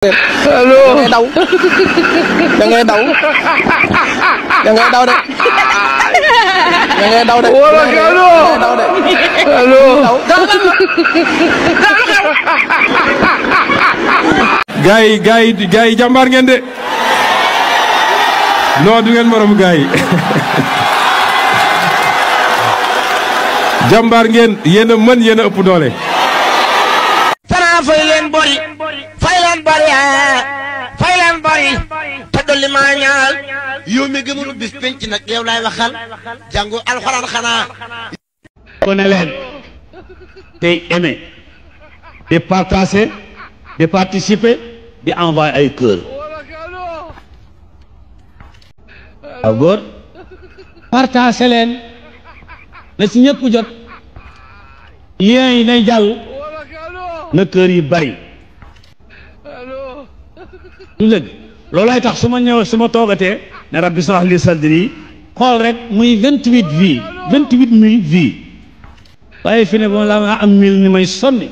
Allo da ngay daw da ngay daw da ngay daw de da ngay daw de wala allo allo gaay jàmbaar ngeen de non du ngeen morom gaay jàmbaar ngeen yéen a mën yéen a ëpp doole tara fay leen bori fay leen bari te dolli maa ñaal yow mi gëmul bis penc nag yow laay waxal jàngu alxuraan xanaa ko ne leen tey aimer de partager de participer di envoyer ay cœur aw góor partager leen na ci ñëpp jot lien yi nay jàll na cœur yi bari lu dëgg loolay tax su ma ñëw su ma toogatee ne rabbi shrah li sadri xool rek muy 28 vies waaye fi ne bon la am 1000 ni may sonni